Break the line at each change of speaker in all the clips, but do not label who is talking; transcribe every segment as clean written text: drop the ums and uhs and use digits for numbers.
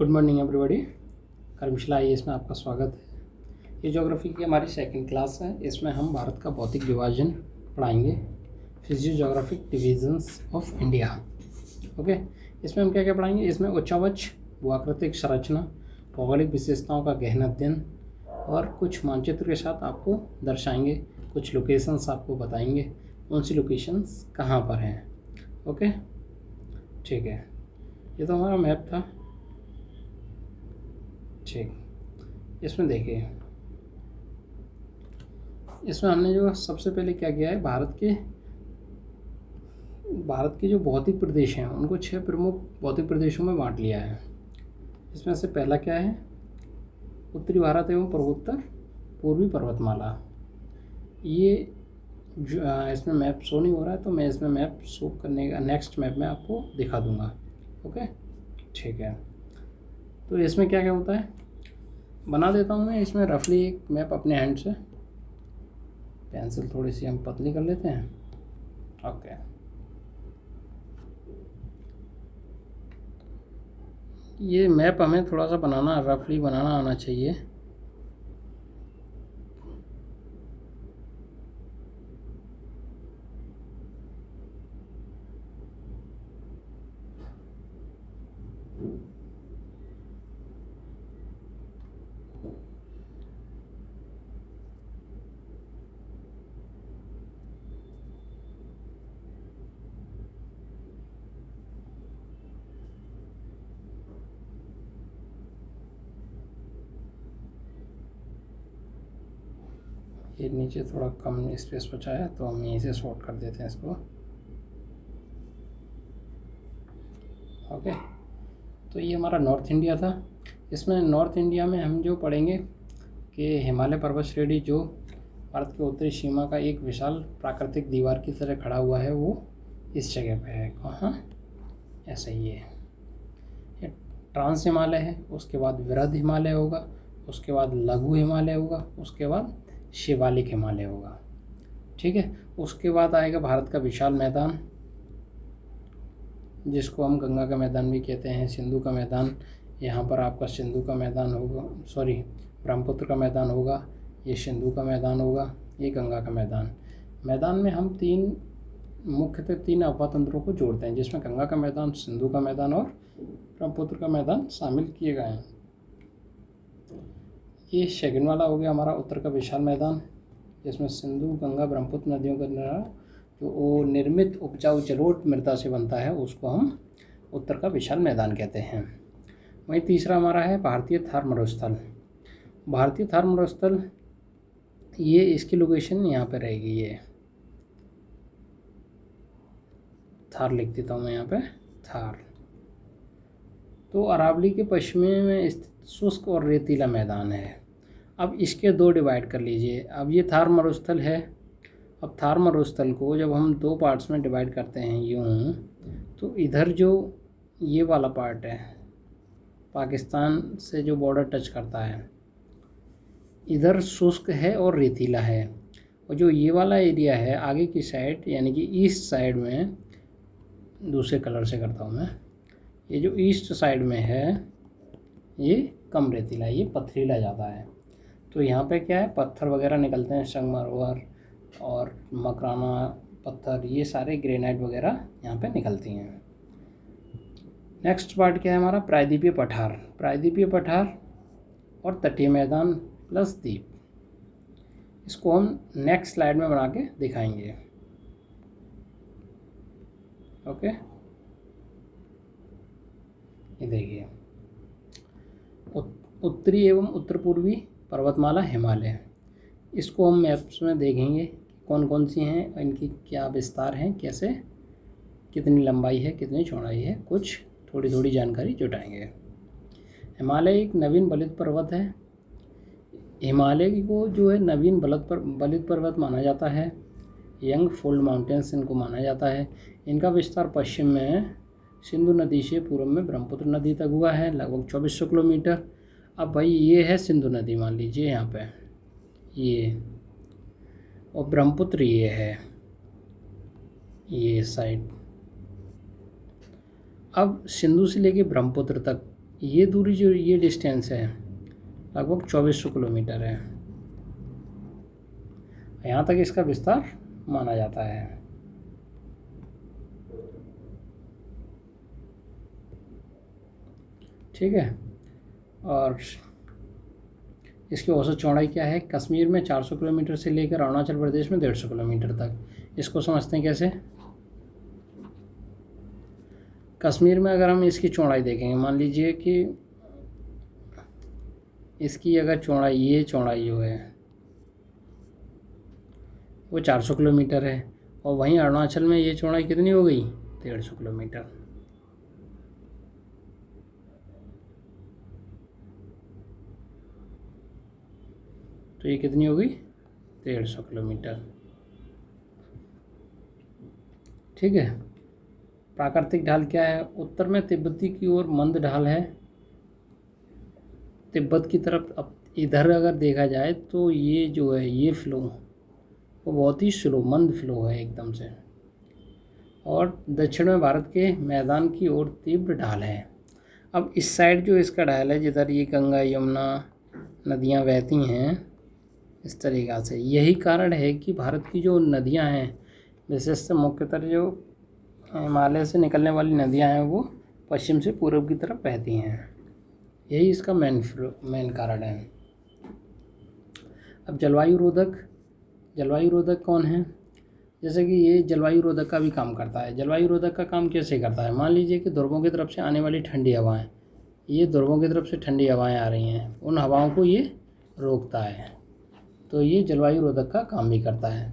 Good morning everybody. Karmashila IAS में आपका स्वागत है। ये ज्योग्राफी की हमारी सेकंड क्लास है। इसमें हम भारत का भौतिक विभाजन पढ़ाएंगे, physiographic divisions of India. Okay, इसमें हम क्या क्या पढ़ाएंगे? इसमें उच्चावच, भूआकृतिक संरचना, भौगोलिक विशेषताओं का गहन अध्ययन और कुछ मानचित्र के साथ आपको दर्शाएंगे। कुछ लोकेशंस आपको बताएंगे कौन सी लोकेशंस कहाँ पर हैं। ओके, ठीक है। ये तो हमारा मैप था। ठीक, इसमें देखिए, इसमें हमने जो सबसे पहले क्या किया है, भारत के जो भौतिक प्रदेश हैं उनको 6 प्रमुख भौतिक प्रदेशों में बांट लिया है। इसमें से पहला क्या है? उत्तरी भारत एवं पूर्वोत्तर पूर्वी पर्वतमाला। ये इसमें मैप शो नहीं हो रहा है, तो मैं इसमें मैप शो करने का नेक्स्ट मैप में आपको दिखा दूंगा। ओके, ठीक है। तो इसमें क्या क्या होता है बना देता हूँ मैं इसमें रफली एक मैप अपने हैंड से। पेंसिल थोड़ी सी हम पतली कर लेते हैं। ओके, ये मैप हमें थोड़ा सा बनाना रफली बनाना आना चाहिए। ये नीचे थोड़ा कम स्पेस बचा है, तो हम यहीं से शॉर्ट कर देते हैं इसको। ओके, तो ये हमारा नॉर्थ इंडिया था। इसमें नॉर्थ इंडिया में हम जो पढ़ेंगे कि हिमालय पर्वत श्रेणी जो भारत के उत्तरी सीमा का एक विशाल प्राकृतिक दीवार की तरह खड़ा हुआ है, वो इस जगह पे है। कहाँ? ऐसा ही है। ये ट्रांस हिमालय है, उसके बाद वृहद हिमालय होगा, उसके बाद लघु हिमालय होगा, उसके बाद शिवालिक हिमालय होगा। ठीक है, उसके बाद आएगा भारत का विशाल मैदान, जिसको हम गंगा का मैदान भी कहते हैं, सिंधु का मैदान। यहाँ पर आपका सिंधु का मैदान होगा, सॉरी ब्रह्मपुत्र का मैदान होगा, ये सिंधु का मैदान होगा, ये गंगा का मैदान। मैदान में हम मुख्यतः तीन अवतंत्रों को जोड़ते हैं, जिसमें गंगा का मैदान, सिंधु का मैदान और ब्रह्मपुत्र का मैदान शामिल किए गए हैं। ये सेकंड वाला हो गया हमारा उत्तर का विशाल मैदान, जिसमें सिंधु, गंगा, ब्रह्मपुत्र नदियों का जो निर्मित उपजाऊ जलोढ़ मृदा से बनता है, उसको हम उत्तर का विशाल मैदान कहते हैं। वहीं तीसरा हमारा है भारतीय थार मरुस्थल। भारतीय थार मरुस्थल, ये इसकी लोकेशन यहाँ पे रहेगी। ये थार लिख देता हूँ मैं यहाँ पे, थार। तो अरावली के पश्चिमी में स्थित शुष्क और रेतीला मैदान है। अब इसके दो डिवाइड कर लीजिए। अब ये थार मरुस्थल है। अब थार मरुस्थल को जब हम दो पार्ट्स में डिवाइड करते हैं यूँ, तो इधर जो ये वाला पार्ट है, पाकिस्तान से जो बॉर्डर टच करता है, इधर शुष्क है और रेतीला है। और जो ये वाला एरिया है आगे की साइड, यानी कि ईस्ट साइड में, दूसरे कलर से करता हूँ मैं, ये जो ईस्ट साइड में है ये कम रेतीला, ये पथरीला ज़्यादा है। तो यहाँ पे क्या है, पत्थर वगैरह निकलते हैं, संगमरमर और मकराना पत्थर, ये सारे ग्रेनाइट वगैरह यहाँ पे निकलती हैं। नेक्स्ट पार्ट क्या है हमारा? प्रायद्वीपीय पठार। प्रायद्वीपीय पठार और तटीय मैदान प्लस द्वीप, इसको हम नेक्स्ट स्लाइड में बना के दिखाएंगे। ओके, ये देखिए, उत्तरी एवं उत्तर पूर्वी पर्वतमाला हिमालय, इसको हम मैप्स में देखेंगे कौन कौन सी हैं, इनकी क्या विस्तार हैं, कैसे, कितनी लंबाई है, कितनी चौड़ाई है, कुछ थोड़ी थोड़ी जानकारी जुटाएंगे। हिमालय एक नवीन बलित पर्वत है। हिमालय को जो है नवीन बलित पर्वत माना जाता है। यंग फोल्ड माउंटेन्स इनको माना जाता है। इनका विस्तार पश्चिम में सिंधु नदी से पूर्व में ब्रह्मपुत्र नदी तक हुआ है, लगभग 2400 किलोमीटर। अब भाई ये है सिंधु नदी, मान लीजिए यहाँ पे ये, और ब्रह्मपुत्र ये है, ये साइड। अब सिंधु से लेके ब्रह्मपुत्र तक ये दूरी जो ये डिस्टेंस है लगभग 2400 किलोमीटर है। यहाँ तक इसका विस्तार माना जाता है। ठीक है, और इसकी औसत चौड़ाई क्या है? कश्मीर में 400 किलोमीटर से लेकर अरुणाचल प्रदेश में 150 किलोमीटर तक। इसको समझते हैं कैसे? कश्मीर में अगर हम इसकी चौड़ाई देखेंगे, मान लीजिए कि इसकी अगर चौड़ाई, ये चौड़ाई जो है वो 400 किलोमीटर है, और वहीं अरुणाचल में ये चौड़ाई कितनी हो गई? 150 किलोमीटर। तो ये कितनी हो गई? 150 किलोमीटर। ठीक है। प्राकृतिक ढाल क्या है? उत्तर में तिब्बती की ओर मंद ढाल है, तिब्बत की तरफ। अब इधर अगर देखा जाए तो ये जो है, ये फ्लो वो बहुत ही स्लो, मंद फ्लो है एकदम से। और दक्षिण में भारत के मैदान की ओर तीव्र ढाल है। अब इस साइड जो इसका ढाल है, जिधर ये गंगा यमुना नदियाँ बहती हैं इस तरीक़ा से, यही कारण है कि भारत की जो नदियाँ हैं, विशेषतः मुख्यतः जो हिमालय से निकलने वाली नदियाँ हैं, वो पश्चिम से पूर्व की तरफ बहती हैं। यही इसका मेन कारण है। अब जलवायु रोधक कौन है? जैसे कि ये जलवायु रोधक का भी काम करता है। जलवायु रोधक का काम कैसे करता है? मान लीजिए कि ध्रुवों की तरफ से आने वाली ठंडी हवाएं, ये ध्रुवों की तरफ से ठंडी हवाएं आ रही हैं, उन हवाओं को ये रोकता है, तो ये जलवायु रोधक का काम भी करता है।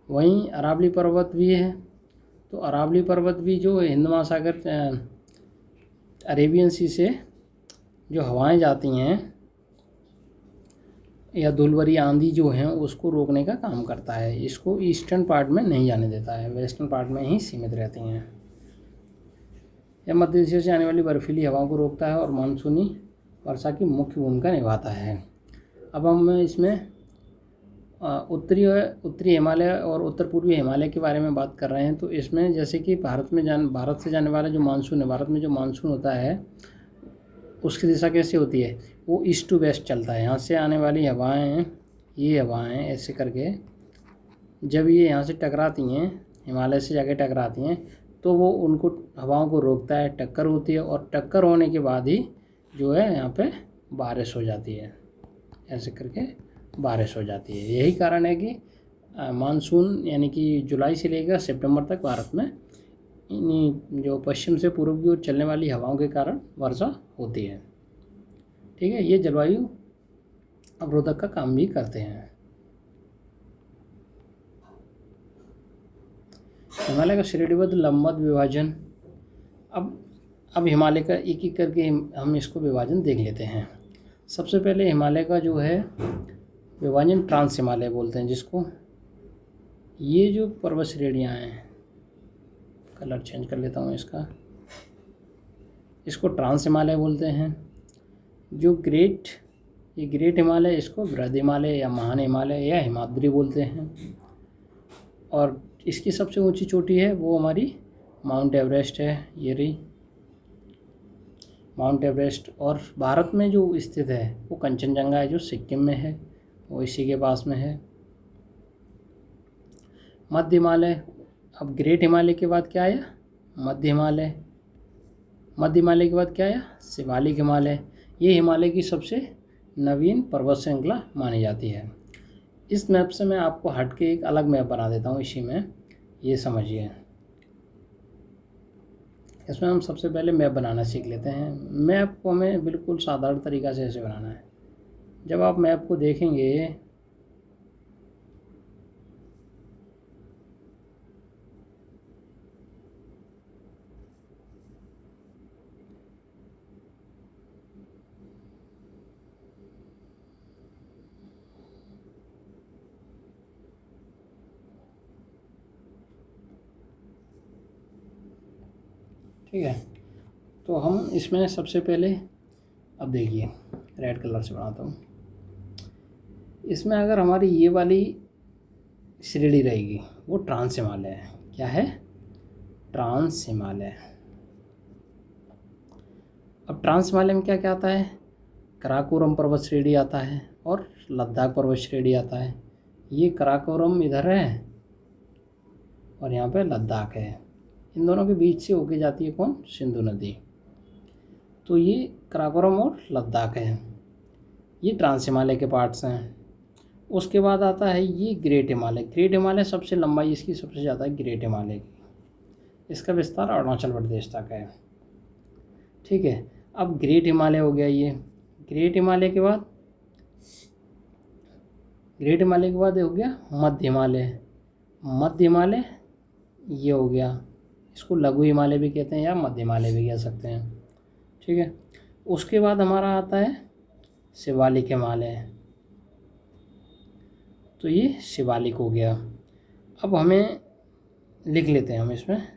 वहीं अरावली पर्वत भी है, तो अरावली पर्वत भी जो हिंद महासागर, अरेबियन सी से जो हवाएं जाती हैं या धूलभरी आंधी जो हैं, उसको रोकने का काम करता है। इसको ईस्टर्न पार्ट में नहीं जाने देता है, वेस्टर्न पार्ट में ही सीमित रहती हैं। यह मध्य एशिया से आने वाली बर्फीली हवाओं को रोकता है और मानसूनी वर्षा की मुख्य भूमिका निभाता है। अब हम इसमें उत्तरी हिमालय और उत्तर पूर्वी हिमालय के बारे में बात कर रहे हैं। तो इसमें जैसे कि भारत से जाने वाला जो मानसून है, भारत में जो मानसून होता है उसकी दिशा कैसे होती है? वो ईस्ट टू वेस्ट चलता है। यहाँ से आने वाली हवाएं, ये हवाएं ऐसे करके जब ये यहाँ से टकराती हैं, हिमालय से जाके टकराती हैं, तो वो उनको हवाओं को रोकता है, टक्कर होती है, और टक्कर होने के बाद ही जो है यहाँ पे बारिश हो जाती है। ऐसे करके बारिश हो जाती है। यही कारण है कि मानसून यानी कि जुलाई से लेकर सितंबर तक भारत में इन्हीं जो पश्चिम से पूर्व की ओर चलने वाली हवाओं के कारण वर्षा होती है। ठीक है, ये जलवायु अवरोधक का काम भी करते हैं। हिमालय का श्रेणीबद्ध लंबवत विभाजन। अब हिमालय का एक एक करके हम इसको विभाजन देख लेते हैं। सबसे पहले हिमालय का जो है विभाजन ट्रांस हिमालय बोलते हैं जिसको। ये जो पर्वत श्रेणियाँ हैं, कलर चेंज कर लेता हूँ इसका, इसको ट्रांस हिमालय बोलते हैं। जो ये ग्रेट हिमालय, इसको बृहद हिमालय या महान हिमालय या हिमाद्री बोलते हैं। और इसकी सबसे ऊंची चोटी है वो हमारी माउंट एवरेस्ट है, ये रही माउंट एवरेस्ट। और भारत में जो स्थित है वो कंचनजंगा है, जो सिक्किम में है, वो इसी के पास में है। मध्य हिमालय। अब ग्रेट हिमालय के बाद क्या आया? मध्य हिमालय। मध्य हिमालय के बाद क्या आया? शिवालिक हिमालय। ये हिमालय की सबसे नवीन पर्वत श्रृंखला मानी जाती है। इस मैप से मैं आपको हट के एक अलग मैप बना देता हूँ इसी में, ये समझिए। इसमें हम सबसे पहले मैप बनाना सीख लेते हैं। मैप को हमें बिल्कुल साधारण तरीक़ा से ऐसे बनाना है। जब आप मैप को देखेंगे ठीक है, तो हम इसमें सबसे पहले, अब देखिए रेड कलर से बनाता हूँ। इसमें अगर हमारी ये वाली श्रेणी रहेगी वो ट्रांस हिमालय है। क्या है? ट्रांस हिमालय। अब ट्रांस हिमालय में क्या क्या आता है, कराकोरम पर्वत श्रेणी आता है और लद्दाख पर्वत श्रेणी आता है। ये कराकोरम इधर है और यहाँ पे लद्दाख है। इन दोनों के बीच से होके जाती है कौन, सिंधु नदी। तो ये कराकोरम और लद्दाख है, ये ट्रांस हिमालय के पार्ट्स हैं। उसके बाद आता है ये ग्रेट हिमालय। ग्रेट हिमालय सबसे लंबाई इसकी सबसे ज़्यादा है ग्रेट हिमालय की, इसका विस्तार अरुणाचल प्रदेश तक है। ठीक है, अब ग्रेट हिमालय हो गया ये। ग्रेट हिमालय के बाद हो गया मध्य हिमालय। मध्य हिमालय ये हो गया, इसको लघु हिमालय भी कहते हैं या मध्य हिमालय भी कह सकते हैं। ठीक है, उसके बाद हमारा आता है शिवालिक हिमालय। तो ये शिवालिक हो गया। अब हमें लिख लेते हैं हम इसमें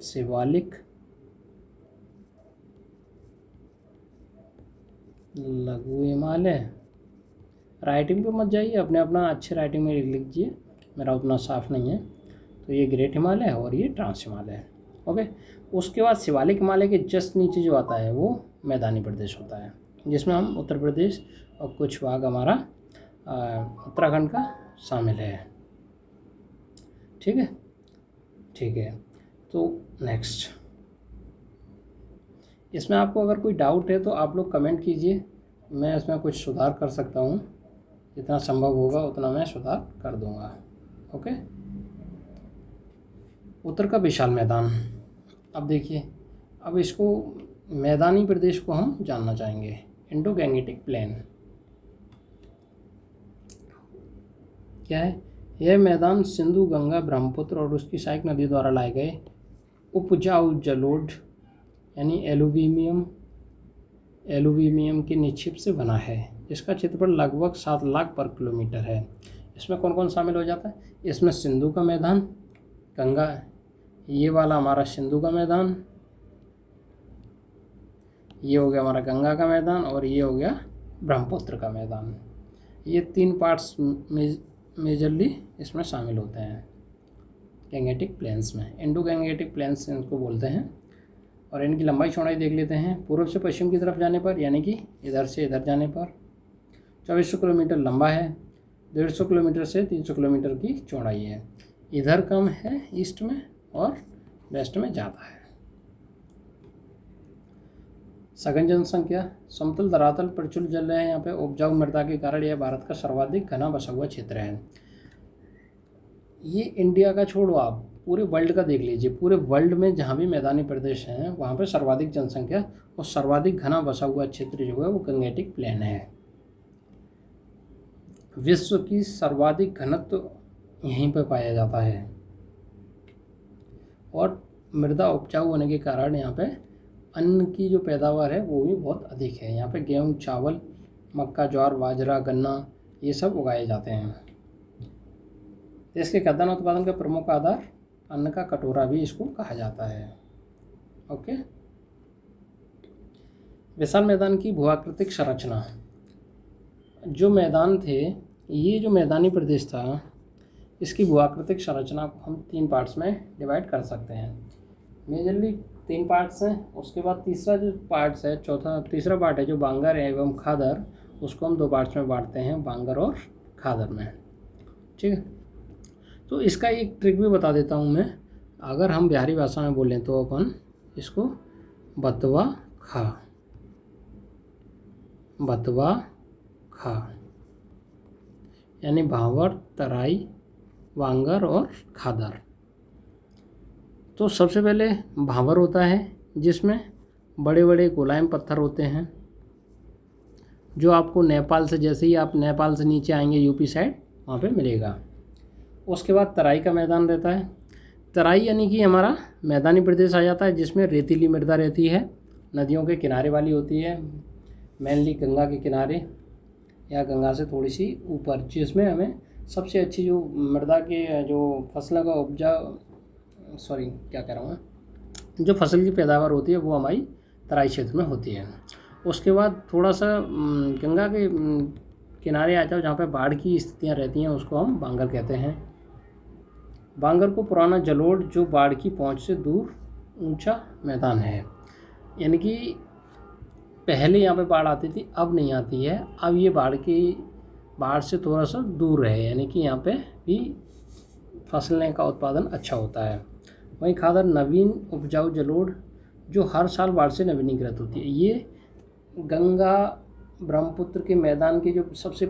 शिवालिक, लघु हिमालय। राइटिंग पे मत जाइए, अपने अपना अच्छे राइटिंग में लिख लीजिए, मेरा उतना साफ नहीं है। तो ये ग्रेट हिमालय और ये ट्रांस हिमालय है। ओके, उसके बाद शिवालिक हिमालय के जस्ट नीचे जो आता है वो मैदानी प्रदेश होता है, जिसमें हम उत्तर प्रदेश और कुछ भाग हमारा उत्तराखंड का शामिल है। ठीक है, ठीक है। तो नेक्स्ट, इसमें आपको अगर कोई डाउट है तो आप लोग कमेंट कीजिए, मैं इसमें कुछ सुधार कर सकता हूँ, जितना संभव होगा उतना मैं सुधार कर दूँगा। ओके, उत्तर का विशाल मैदान। अब देखिए, अब इसको मैदानी प्रदेश को हम जानना चाहेंगे। इंडो गैंगेटिक प्लेन क्या है? यह मैदान सिंधु, गंगा, ब्रह्मपुत्र और उसकी सहायक नदी द्वारा लाए गए उपजाऊ जलोढ़ यानी एलुविमियम के निक्षेप से बना है, जिसका क्षेत्रफल लगभग 7 लाख वर्ग किलोमीटर है। इसमें कौन कौन शामिल हो जाता है? इसमें सिंधु का मैदान, गंगा, ये वाला हमारा सिंधु का मैदान, ये हो गया हमारा गंगा का मैदान और ये हो गया ब्रह्मपुत्र का मैदान। ये 3 पार्ट्स मेजरली इसमें शामिल होते हैं गैंगेटिक प्लेन्स में। इंडो गैंगेटिक प्लेन्स इनको बोलते हैं। और इनकी लंबाई चौड़ाई देख लेते हैं। पूर्व से पश्चिम की तरफ जाने पर, यानी कि इधर से इधर जाने पर 2400 किलोमीटर लंबा है, 150 किलोमीटर से 300 किलोमीटर की चौड़ाई है। इधर कम है ईस्ट में और वेस्ट में ज़्यादा है। सघन जनसंख्या, समतल धरातल प्रचुर जल है यहाँ पे, उपजाऊ मृदा के कारण यह भारत का सर्वाधिक घना बसा हुआ क्षेत्र है। ये इंडिया का छोड़ो, आप पूरे वर्ल्ड का देख लीजिए। पूरे वर्ल्ड में जहाँ भी मैदानी प्रदेश हैं वहाँ पे सर्वाधिक जनसंख्या और सर्वाधिक घना बसा हुआ क्षेत्र जो है वो गैंगेटिक प्लेन है। विश्व की सर्वाधिक घनत्व यहीं पर पाया जाता है और मृदा उपजाऊ होने के कारण यहाँ पे अन्न की जो पैदावार है वो भी बहुत अधिक है। यहाँ पे गेहूँ, चावल, मक्का, ज्वार, बाजरा, गन्ना ये सब उगाए जाते हैं। देश के खाद्यान्न उत्पादन का प्रमुख आधार अन्न का कटोरा भी इसको कहा जाता है। ओके, विशाल मैदान की भूआकृतिक संरचना। जो मैदान थे, ये जो मैदानी प्रदेश था, इसकी भूआकृतिक संरचना को हम 3 पार्ट्स में डिवाइड कर सकते हैं। मेजरली 3 पार्ट्स हैं। उसके बाद तीसरा जो पार्ट्स है, तीसरा पार्ट है जो बांगर एवं खादर, उसको हम 2 पार्ट्स में बांटते हैं, बांगर और खादर में। ठीक है, तो इसका एक ट्रिक भी बता देता हूँ मैं। अगर हम बिहारी भाषा में बोलें तो अपन इसको बतवा खा, बतवा खा, यानी भावर, तराई, बांगर और खादर। तो सबसे पहले भावर होता है, जिसमें बड़े बड़े गोलायम पत्थर होते हैं, जो आपको नेपाल से, जैसे ही आप नेपाल से नीचे आएंगे यूपी साइड, वहाँ पे मिलेगा। उसके बाद तराई का मैदान रहता है। तराई यानी कि हमारा मैदानी प्रदेश आ जाता है, जिसमें रेतीली मृदा रहती है, नदियों के किनारे वाली होती है, मेनली गंगा के किनारे या गंगा से थोड़ी सी ऊपर, जिसमें हमें सबसे अच्छी जो मृदा के जो फसलों का जो फसल की पैदावार होती है वो हमारी तराई क्षेत्र में होती है। उसके बाद थोड़ा सा गंगा के किनारे आ जाओ, जहाँ पे बाढ़ की स्थितियाँ रहती हैं, उसको हम बांगर कहते हैं। बांगर को पुराना जलोढ़ जो बाढ़ की पहुंच से दूर ऊंचा मैदान है। यानी कि पहले यहाँ पे बाढ़ आती थी, अब नहीं आती है। अब ये बाढ़ से थोड़ा सा दूर है, यानी कि यहाँ पे भी फसलें का उत्पादन अच्छा होता है। वहीं खादर नवीन उपजाऊ जलोढ़ जो हर साल बाढ़ से नवीनीकृत होती है। ये गंगा ब्रह्मपुत्र के मैदान की जो सबसे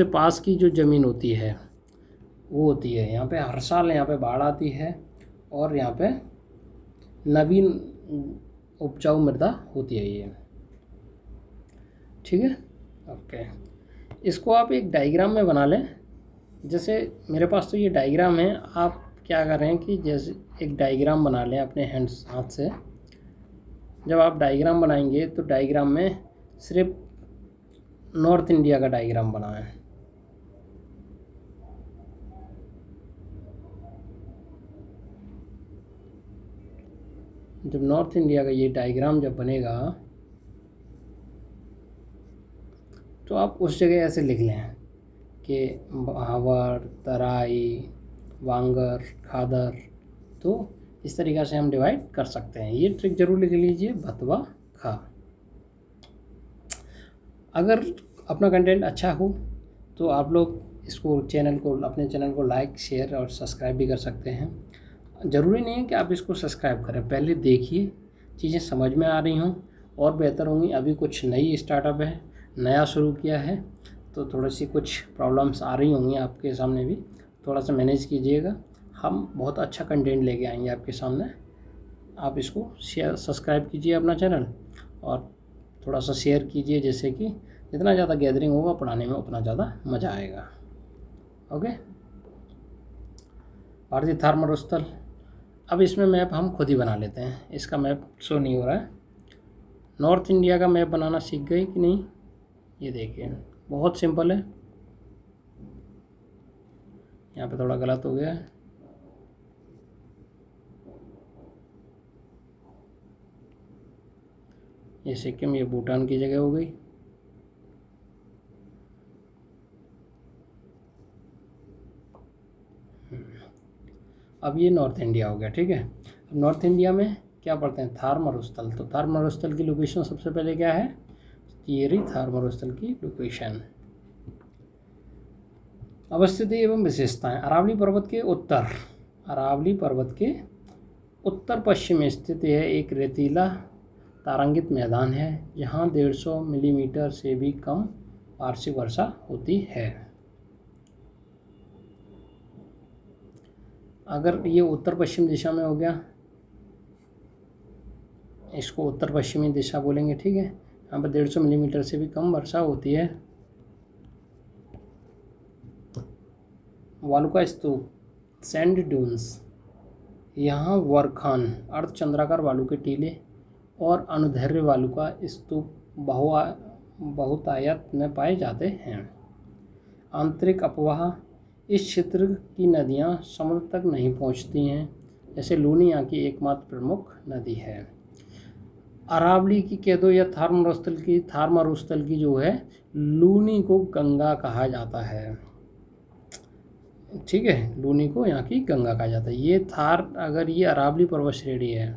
पास की जो ज़मीन होती है वो होती है। यहाँ पे हर साल यहाँ पे बाढ़ आती है और यहाँ पे नवीन उपजाऊ मृदा होती है ये। ठीक है, ओके। इसको आप एक डायग्राम में बना लें। जैसे मेरे पास तो ये डायग्राम है, आप क्या कर रहे हैं कि जैसे एक डायग्राम बना लें अपने हाथ से। जब आप डायग्राम बनाएंगे तो डायग्राम में सिर्फ नॉर्थ इंडिया का डायग्राम बनाएं। जब नॉर्थ इंडिया का ये डायग्राम जब बनेगा तो आप उस जगह ऐसे लिख लें कि भावर, तराई, वांगर, खादर। तो इस तरीक़ा से हम डिवाइड कर सकते हैं। ये ट्रिक ज़रूर लिख लीजिए, भतवा खा। अगर अपना कंटेंट अच्छा हो तो आप लोग अपने चैनल को लाइक, शेयर और सब्सक्राइब भी कर सकते हैं। ज़रूरी नहीं है कि आप इसको सब्सक्राइब करें, पहले देखिए, चीज़ें समझ में आ रही हों और बेहतर होंगी। अभी कुछ नई स्टार्टअप है, नया शुरू किया है, तो थोड़ी सी कुछ प्रॉब्लम्स आ रही होंगी आपके सामने भी, थोड़ा सा मैनेज कीजिएगा। हम बहुत अच्छा कंटेंट लेके आएंगे आपके सामने। आप इसको सब्सक्राइब कीजिए अपना चैनल और थोड़ा सा शेयर कीजिए, जैसे कि जितना ज़्यादा गैदरिंग होगा पढ़ाने में उतना ज़्यादा मज़ा आएगा। ओके, भारतीय थार मरुस्थल। अब इसमें मैप हम खुद ही बना लेते हैं, इसका मैप शो नहीं हो रहा है। नॉर्थ इंडिया का मैप बनाना सीख गए कि नहीं? ये देखिए, बहुत सिंपल है। यहाँ पे थोड़ा गलत हो गया है। ये सिक्किम, ये भूटान की जगह हो गई। अब ये नॉर्थ इंडिया हो गया। ठीक है, अब नॉर्थ इंडिया में क्या पढ़ते हैं? थार मरुस्थल। तो थार मरुस्थल की लोकेशन सबसे पहले क्या है? ये रही थार मरुस्थल की लोकेशन। अवस्थिति एवं विशेषताएं। अरावली पर्वत के उत्तर पश्चिम में स्थित यह एक रेतीला तारांकित मैदान है जहाँ 150 मिलीमीटर से भी कम वार्षिक वर्षा होती है। अगर ये उत्तर पश्चिम दिशा में हो गया, इसको उत्तर पश्चिमी दिशा बोलेंगे। ठीक है, यहाँ पर 150 मिलीमीटर से भी कम वर्षा होती है। वालुका स्तूप, सैंड ड्यून्स। यहाँ वर्खान, अर्धचंद्राकार वालू के टीले और अनुदैर्घ्य वालुका स्तूप बहुतायत में पाए जाते हैं। आंतरिक अपवाह, इस क्षेत्र की नदियाँ समुद्र तक नहीं पहुँचती हैं, जैसे लूनी यहाँ की एकमात्र प्रमुख नदी है। अरावली की कह दो या थार मरुस्थल की जो है, लूनी को गंगा कहा जाता है। ठीक है, लूनी को यहाँ की गंगा कहा जाता है। ये अगर ये अरावली पर्वत श्रेणी है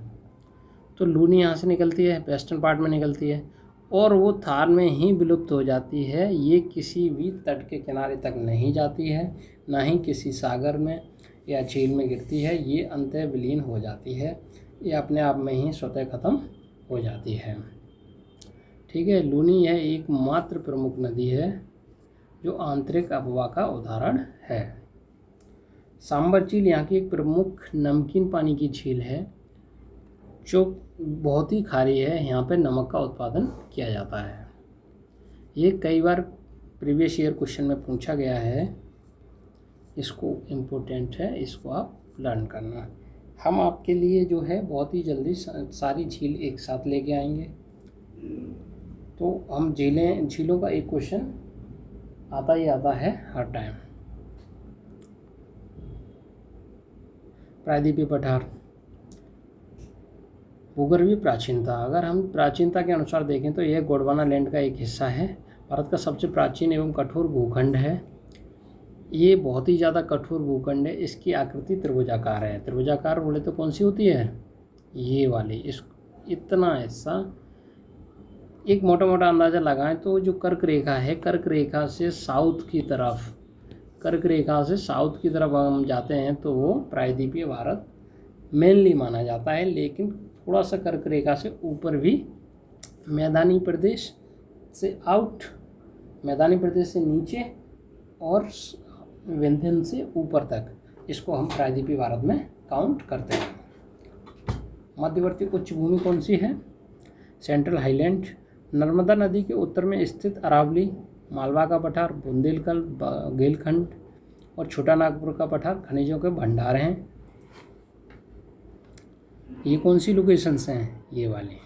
तो लूनी यहाँ से निकलती है, वेस्टर्न पार्ट में निकलती है और वो थार में ही विलुप्त हो जाती है। ये किसी भी तट के किनारे तक नहीं जाती है, ना ही किसी सागर में या झील में गिरती है। ये अंततः विलीन हो जाती है, ये अपने आप में ही स्वतः खत्म हो जाती है। ठीक है, लूनी यह एकमात्र प्रमुख नदी है जो आंतरिक अपवाह का उदाहरण है। सांबर झील यहाँ की एक प्रमुख नमकीन पानी की झील है जो बहुत ही खारी है। यहाँ पे नमक का उत्पादन किया जाता है। ये कई बार प्रीवियस ईयर क्वेश्चन में पूछा गया है, इसको इम्पोर्टेंट है, इसको आप लर्न करना। हम आपके लिए जो है बहुत ही जल्दी सारी झील एक साथ लेके आएंगे। तो हम झीलों का एक क्वेश्चन आता ही आता है हर टाइम। प्रायद्वीपीय पठार, भूगर्भीय प्राचीनता। अगर हम प्राचीनता के अनुसार देखें तो यह गोंडवाना लैंड का एक हिस्सा है। भारत का सबसे प्राचीन एवं कठोर भूखंड है। ये बहुत ही ज़्यादा कठोर भूखंड है। इसकी आकृति त्रिभुजाकार है। त्रिभुजाकार बोले तो कौन सी होती है, ये वाली। इस इतना हिस्सा, एक मोटा मोटा अंदाज़ा लगाएं तो जो कर्क रेखा है, कर्क रेखा से साउथ की तरफ, कर्क रेखा से साउथ की तरफ हम जाते हैं तो वो प्रायद्वीपीय भारत मेनली माना जाता है। लेकिन थोड़ा सा कर्क रेखा से ऊपर भी मैदानी प्रदेश से आउट, मैदानी प्रदेश से नीचे और विंध्यन से ऊपर तक, इसको हम प्रायद्वीपीय भारत में काउंट करते हैं। मध्यवर्ती उच्च भूमि कौन सी है, सेंट्रल हाईलैंड। नर्मदा नदी के उत्तर में स्थित अरावली, मालवा का पठार, बुंदेलखंड, बुंदेलखंड और छोटा नागपुर का पठार खनिजों के भंडार हैं। ये कौन सी लोकेशंस हैं, ये वाली।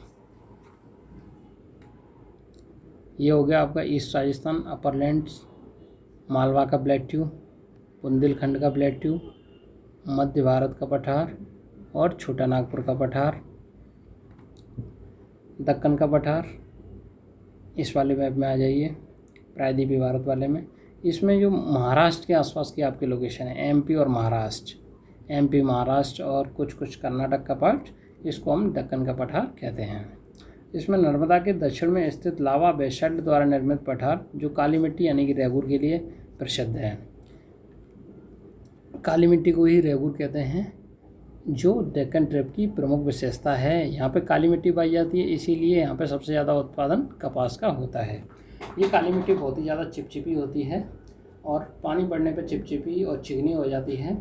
ये हो गया आपका ईस्ट राजस्थान, अपरलैंड्स, मालवा का प्लेट्यू, बुंदेलखंड का प्लेट्यू, मध्य भारत का पठार और छोटा नागपुर का पठार, दक्कन का पठार। इस वाले मैप में आ जाइए, प्रायद्वीपीय भारत वाले में। इसमें जो महाराष्ट्र के आसपास की आपकी लोकेशन है, एमपी और महाराष्ट्र, एमपी महाराष्ट्र और कुछ कुछ कर्नाटक का पार्ट, इसको हम दक्कन का पठार कहते हैं। इसमें नर्मदा के दक्षिण में स्थित लावा बेसाल्ट द्वारा निर्मित पठार, जो काली मिट्टी यानी कि रेगूर के लिए प्रसिद्ध है। काली मिट्टी को ही रेगूर कहते हैं, जो डेक्कन ट्रैप की प्रमुख विशेषता है। यहाँ पे काली मिट्टी पाई जाती है, इसीलिए यहाँ पे सबसे ज़्यादा उत्पादन कपास का होता है। ये काली मिट्टी बहुत ही ज़्यादा चिपचिपी होती है और पानी पड़ने पर चिपचिपी और चिकनी हो जाती है,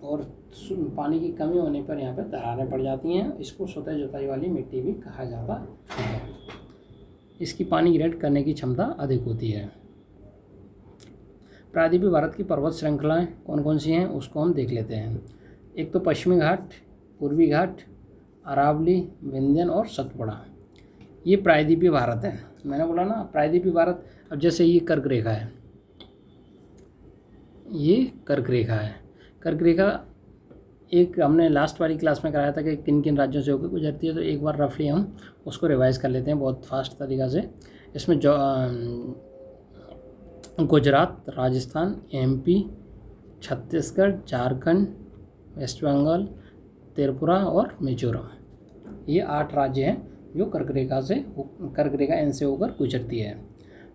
और पानी की कमी होने पर यहाँ पे दरारें पड़ जाती हैं। इसको स्वतः जुताई वाली मिट्टी भी कहा जाता है। इसकी पानी ग्रेड करने की क्षमता अधिक होती है। प्रायद्वीपीय भारत की पर्वत श्रृंखलाएं कौन कौन सी हैं, उसको हम देख लेते हैं। एक तो पश्चिमी घाट, पूर्वी घाट, अरावली, विंध्यन और सतपुड़ा, ये प्रायद्वीपीय भारत है। मैंने बोला ना प्रायद्वीपीय भारत। अब जैसे ये कर्क रेखा है, ये कर्क रेखा है। कर्क रेखा एक हमने लास्ट वाली क्लास में कराया था कि किन किन राज्यों से होकर गुजरती है, तो एक बार रफली हम उसको रिवाइज़ कर लेते हैं बहुत फास्ट तरीक़ा से। इसमें जो गुजरात, राजस्थान, एमपी, छत्तीसगढ़, झारखंड, वेस्ट बंगाल, त्रिपुरा और मिजोरम, ये 8 राज्य हैं जो कर्क रेखा एन से होकर गुजरती है।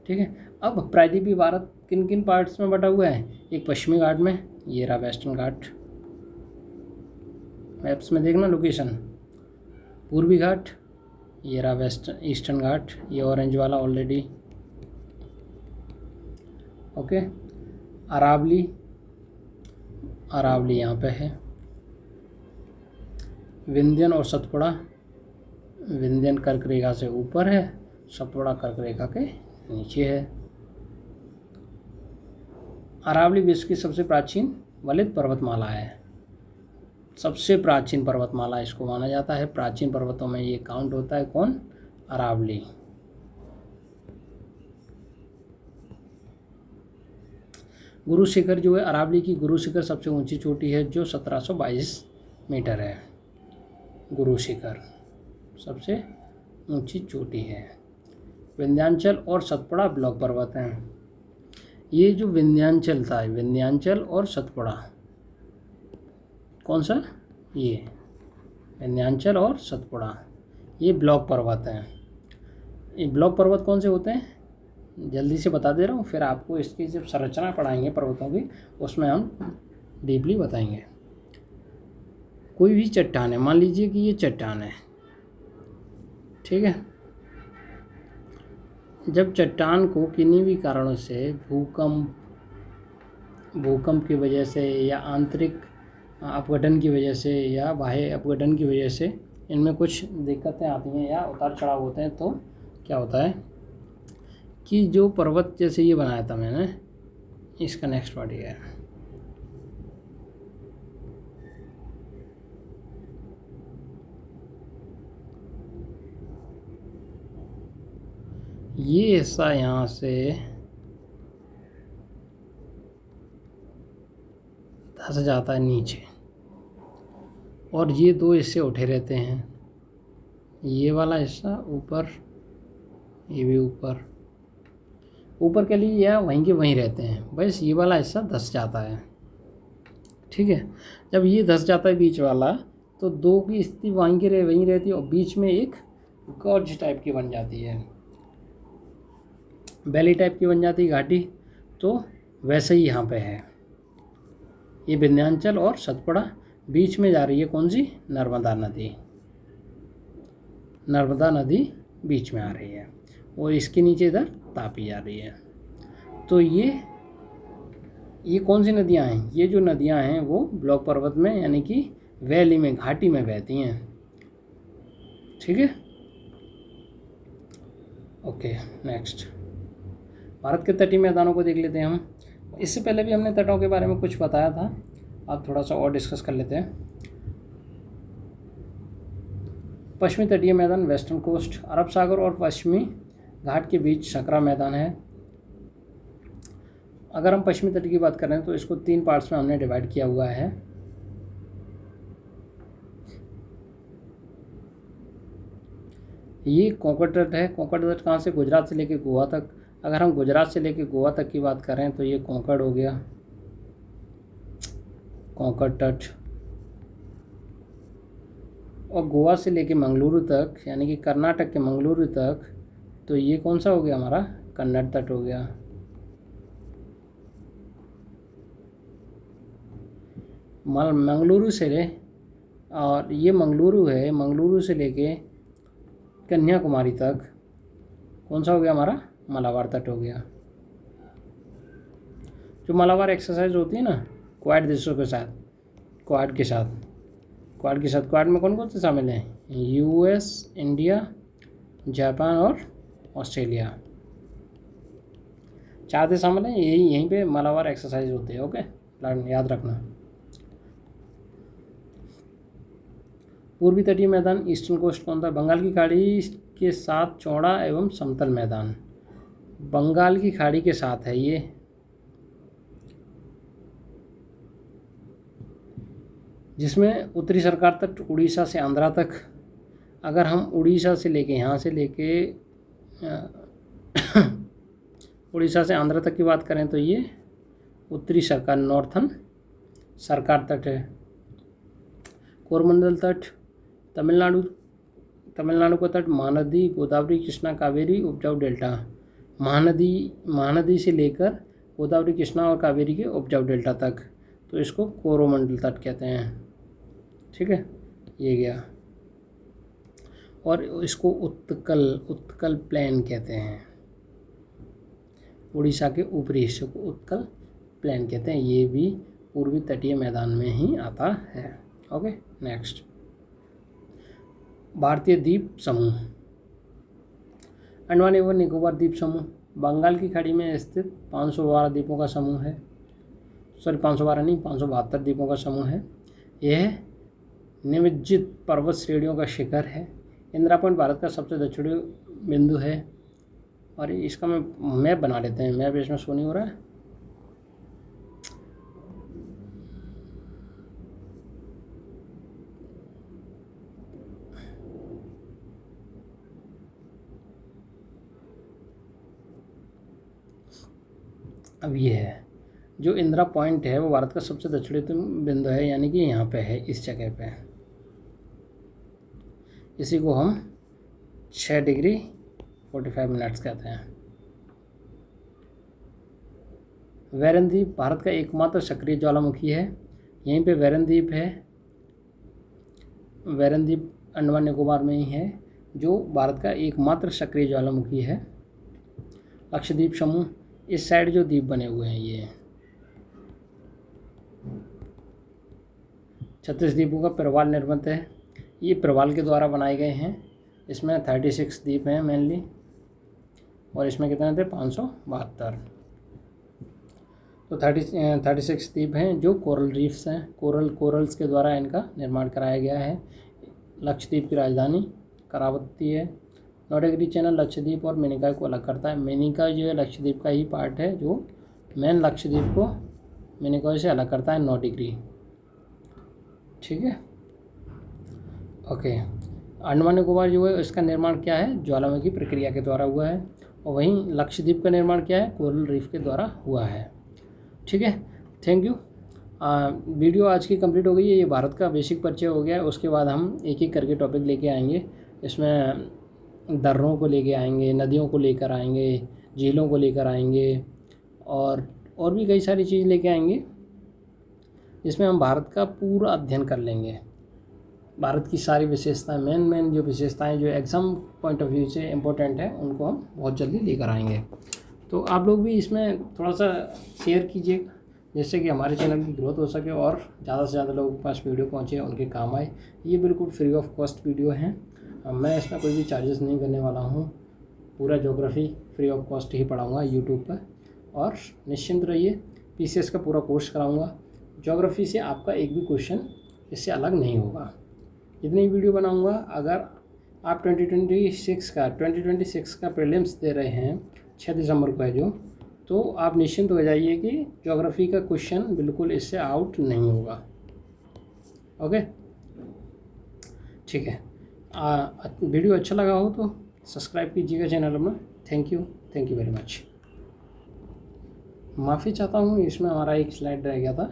ठीक है। अब प्रायद्वीपीय भारत किन किन पार्ट्स में बटा हुआ है, एक पश्चिमी घाट में, ये रहा वेस्टर्न घाट, मैप्स में देखना लोकेशन। पूर्वी घाट, ये रहा ईस्टर्न घाट, ये ऑरेंज वाला ऑलरेडी। ओके। अरावली यहाँ पे है। विंध्यन और सतपुड़ा, विंध्यन कर्क रेखा से ऊपर है, सतपुड़ा कर्क रेखा के नीचे है। अरावली विश्व की सबसे प्राचीन वलित पर्वतमाला है। सबसे प्राचीन पर्वतमाला इसको माना जाता है। प्राचीन पर्वतों में ये काउंट होता है। कौन, अरावली। गुरु शिखर जो है, अरावली की गुरु शिखर सबसे ऊंची चोटी है जो 1722 मीटर है। गुरु शिखर सबसे ऊंची चोटी है। विंध्याचल और सतपुड़ा ब्लॉक पर्वत हैं। ये जो विंध्याचल था, विंध्याचल और सतपुड़ा, कौन सा, ये विंध्याचल और सतपुड़ा, ये ब्लॉक पर्वत हैं। ये ब्लॉक पर्वत कौन से होते हैं, जल्दी से बता दे रहा हूँ, फिर आपको इसकी जब संरचना पढ़ाएंगे पर्वतों की, उसमें हम डीपली बताएंगे। कोई भी चट्टान है, मान लीजिए कि ये चट्टान है, ठीक है। जब चट्टान को किन्हीं भी कारणों से भूकंप की वजह से या आंतरिक अपघटन की वजह से या बाह्य अपघटन की वजह से इनमें कुछ दिक्कतें आती हैं या उतार चढ़ाव होते हैं, तो क्या होता है कि जो पर्वत जैसे ये बनाया था मैंने, इसका नेक्स्ट पार्ट ये है। ये हिस्सा यहाँ से धंस जाता है नीचे और ये 2 हिस्से उठे रहते हैं। ये वाला हिस्सा ऊपर, ये भी ऊपर, ऊपर के लिए या वहीं के वहीं रहते हैं, बस ये वाला हिस्सा धंस जाता है। ठीक है, जब ये धंस जाता है बीच वाला, तो दो की स्थिति वहीं के वहीं रहती है और बीच में एक गॉर्ज टाइप की बन जाती है, बैली टाइप की बन जाती है घाटी। तो वैसे ही यहाँ पे है, ये विंध्याचल और सतपुड़ा, बीच में जा रही है कौन सी, नर्मदा नदी। नर्मदा नदी बीच में आ रही है और इसके नीचे इधर तापी आ रही है। तो ये कौन सी नदियाँ हैं, ये जो नदियाँ हैं वो ब्लॉक पर्वत में यानी कि वैली में, घाटी में बहती हैं। ठीक है, ओके नेक्स्ट भारत के तटीय मैदानों को देख लेते हैं हम। इससे पहले भी हमने तटों के बारे में कुछ बताया था, अब थोड़ा सा और डिस्कस कर लेते हैं। पश्चिमी तटीय मैदान वेस्टर्न कोस्ट, अरब सागर और पश्चिमी घाट के बीच सकरा मैदान है। अगर हम पश्चिमी तट की बात करें तो इसको 3 पार्ट्स में हमने डिवाइड किया हुआ है। ये कोंकण तट है। कोंकण तट कहाँ से, गुजरात से लेके गोवा तक। अगर हम गुजरात से लेके गोवा तक की बात करें तो ये कोंकण हो गया, कोंकण तट। और गोवा से लेके मंगलुरु तक यानी कि कर्नाटक के मंगलुरु तक, तो ये कौन सा हो गया हमारा, कन्नड़ तट हो गया। मंगलुरु से ले, और ये मंगलुरु है, मंगलुरु से लेके कन्याकुमारी तक कौन सा हो गया हमारा, मालाबार तट हो गया। जो मालाबार एक्सरसाइज होती है ना क्वाड देशों के साथ, क्वाड में कौन कौन से शामिल हैं, यूएस, इंडिया, जापान और ऑस्ट्रेलिया, 4 देश शामिल हैं। यहीं पे मालाबार एक्सरसाइज होती है। ओके, याद रखना। पूर्वी तटीय मैदान ईस्टर्न कोस्ट कौन था, बंगाल की खाड़ी के साथ चौड़ा एवं समतल मैदान, बंगाल की खाड़ी के साथ है ये। जिसमें उत्तरी सरकार तट उड़ीसा से आंध्रा तक। अगर हम उड़ीसा से लेके यहाँ से लेके उड़ीसा से आंध्रा तक की बात करें तो ये उत्तरी सरकार, नॉर्थन सरकार तट है। कोरमंडल तट तमिलनाडु का तट, महानदी, गोदावरी, कृष्णा, कावेरी, उपजाऊ डेल्टा। महानदी से लेकर गोदावरी, कृष्णा और कावेरी के उपजाऊ डेल्टा तक, तो इसको कोरोमंडल तट कहते हैं। ठीक है, ये गया। और इसको उत्कल प्लेन कहते हैं। उड़ीसा के ऊपरी हिस्से को उत्कल प्लेन कहते हैं। ये भी पूर्वी तटीय मैदान में ही आता है। ओके नेक्स्ट, भारतीय द्वीप समूह। अंडमान एवं निकोबार द्वीप समूह बंगाल की खाड़ी में स्थित 512 द्वीपों का समूह है। 512 नहीं, 572 द्वीपों का समूह है। यह निमज्जित पर्वत श्रेणियों का शिखर है। इंदिरा पॉइंट भारत का सबसे दक्षिणी बिंदु है। और इसका मैप बना लेते हैं, मैप इसमें शो नहीं हो रहा है। अब ये है, जो इंदिरा पॉइंट है वो भारत का सबसे दक्षिणी बिंदु है, यानी कि यहाँ पे है, इस जगह पे। इसी को हम 6 डिग्री 45 मिनट्स कहते हैं। वैरन द्वीप भारत का एकमात्र सक्रिय ज्वालामुखी है। यहीं पे वैरन द्वीप है। वैरन द्वीप अंडमान निकोबार में ही है, जो भारत का एकमात्र सक्रिय ज्वालामुखी है। लक्षद्वीप समूह, इस साइड जो द्वीप बने हुए हैं ये 36 द्वीपों का प्रवाल निर्मित है। ये प्रवाल के द्वारा बनाए गए हैं। इसमें 36 द्वीप हैं मेनली, और इसमें कितने थे, 572। तो 36 द्वीप हैं जो कोरल रीफ्स हैं, कोरल्स के द्वारा इनका निर्माण कराया गया है। लक्षद्वीप की राजधानी करावती है। 9 डिग्री चैनल लक्षद्वीप और मिनिकॉय को अलग करता है। मिनिकॉय जो है लक्षद्वीप का ही पार्ट है, जो मेन लक्षद्वीप को मिनिकॉय से अलग करता है 9 डिग्री। ठीक है, ओके। अंडमान निकोबार जो है इसका निर्माण क्या है, ज्वालामुखी प्रक्रिया के द्वारा हुआ है। और वहीं लक्षद्वीप का निर्माण क्या है, कोरल रीफ के द्वारा हुआ है। ठीक है, थैंक यू। वीडियो आज की कंप्लीट हो गई है। ये भारत का बेसिक परिचय हो गया है। उसके बाद हम एक एक करके टॉपिक लेके आएंगे। इसमें दर्रों को लेके आएंगे, नदियों को लेकर आएंगे, झीलों को लेकर आएंगे और भी कई सारी चीज़ लेके आएंगे, जिसमें हम भारत का पूरा अध्ययन कर लेंगे। भारत की सारी विशेषताएं, मेन जो विशेषताएं जो एग्ज़ाम पॉइंट ऑफ व्यू से इम्पोर्टेंट है, उनको हम बहुत जल्दी लेकर आएंगे। तो आप लोग भी इसमें थोड़ा सा शेयर कीजिए, जिससे कि हमारे चैनल की ग्रोथ हो सके और ज़्यादा से ज़्यादा लोगों के पास वीडियो पहुँचे, उनके काम आए। ये बिल्कुल फ्री ऑफ कॉस्ट वीडियो है। मैं इसमें कोई भी चार्जेस नहीं करने वाला हूँ। पूरा ज्योग्राफी फ्री ऑफ कॉस्ट ही पढ़ाऊँगा यूट्यूब पर, और निश्चिंत रहिए, PCS का पूरा कोर्स कराऊँगा। ज्योग्राफी से आपका एक भी क्वेश्चन इससे अलग नहीं होगा। जितनी वीडियो बनाऊँगा, अगर आप 2026 का प्रीलिम्स दे रहे हैं, 6 दिसंबर को है जो, तो आप निश्चिंत हो जाइए कि ज्योग्राफी का क्वेश्चन बिल्कुल इससे आउट नहीं होगा। ओके, ठीक है। वीडियो अच्छा लगा हो तो सब्सक्राइब कीजिएगा चैनल में। Thank you very much. माफ़ी चाहता हूँ, इसमें हमारा एक स्लाइड रह गया था,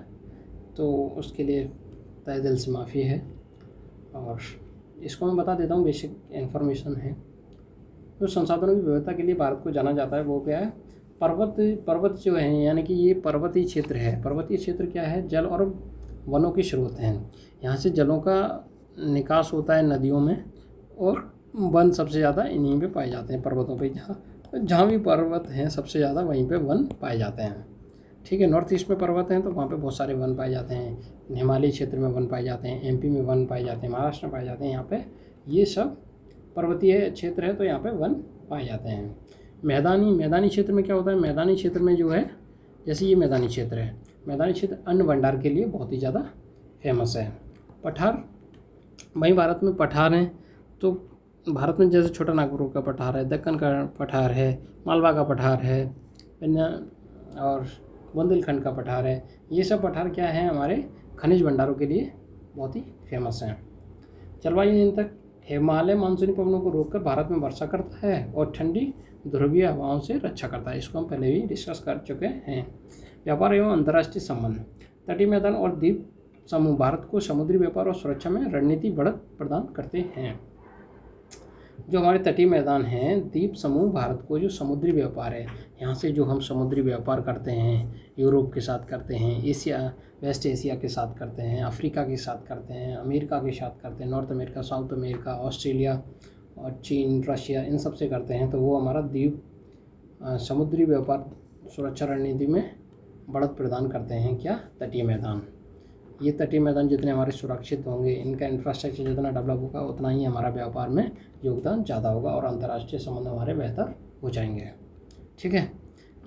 तो उसके लिए तहे दिल से माफ़ी है। और इसको मैं बता देता हूँ, बेसिक इन्फॉर्मेशन है। तो संसाधनों की विविधता के लिए भारत को जाना जाता है, वो क्या है, पर्वत जो है, यानी कि ये पर्वतीय क्षेत्र है। पर्वतीय क्षेत्र क्या है, जल और वनों के स्रोत हैं। यहाँ से जलों का निकास होता है नदियों में, और वन सबसे ज़्यादा इन्हीं पे पाए जाते हैं, पर्वतों पे। जहाँ भी पर्वत हैं सबसे ज़्यादा वहीं पे वन पाए जाते हैं। ठीक है, नॉर्थ ईस्ट में पर्वत हैं तो वहाँ पे बहुत सारे वन पाए जाते हैं। हिमालय क्षेत्र में वन पाए जाते हैं, MP में वन पाए जाते हैं, महाराष्ट्र में पाए जाते हैं। यहाँ पे ये सब पर्वतीय क्षेत्र है, तो यहाँ पे वन पाए जाते हैं। मैदानी क्षेत्र में क्या होता है, मैदानी क्षेत्र में जो है, जैसे ये मैदानी क्षेत्र है, मैदानी क्षेत्र अन्न भंडार के लिए बहुत ही ज़्यादा फेमस है। पठार, वहीं भारत में पठार हैं, तो भारत में जैसे छोटा नागपुर का पठार है, दक्कन का पठार है, मालवा का पठार है, और बुंदेलखंड का पठार है। ये सब पठार क्या है, हमारे खनिज भंडारों के लिए बहुत ही फेमस हैं। जलवायु नियंत्रक, हिमालय मानसूनी पवनों को रोककर भारत में वर्षा करता है और ठंडी ध्रुवीय हवाओं से रक्षा करता है। इसको हम पहले भी डिस्कस कर चुके हैं। व्यापार एवं अंतर्राष्ट्रीय संबंध, तटीय मैदान और द्वीप समूह भारत को समुद्री व्यापार और सुरक्षा में रणनीति बढ़त प्रदान करते हैं। जो हमारे तटीय मैदान हैं, द्वीप समूह भारत को जो समुद्री व्यापार है, यहाँ से जो हम समुद्री व्यापार करते हैं, यूरोप के साथ करते हैं, एशिया, वेस्ट एशिया के साथ करते हैं, अफ्रीका के साथ करते हैं, अमेरिका के साथ करते हैं, north America, south America, Australia और चीन, रशिया, इन सब से करते हैं। तो वो हमारा द्वीप समुद्री व्यापार सुरक्षा रणनीति में बढ़त प्रदान करते हैं। क्या, तटीय मैदान। ये तटीय मैदान जितने हमारे सुरक्षित होंगे, इनका इंफ्रास्ट्रक्चर जितना डेवलप होगा, उतना ही हमारा व्यापार में योगदान ज़्यादा होगा और अंतर्राष्ट्रीय संबंध हमारे बेहतर हो जाएंगे। ठीक है,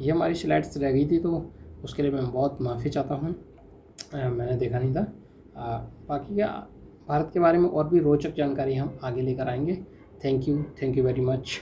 ये हमारी स्लाइड्स रह गई थी, तो उसके लिए मैं बहुत माफ़ी चाहता हूँ, मैंने देखा नहीं था। बाकी क्या, भारत के बारे में और भी रोचक जानकारी हम आगे लेकर आएंगे। Thank you very much.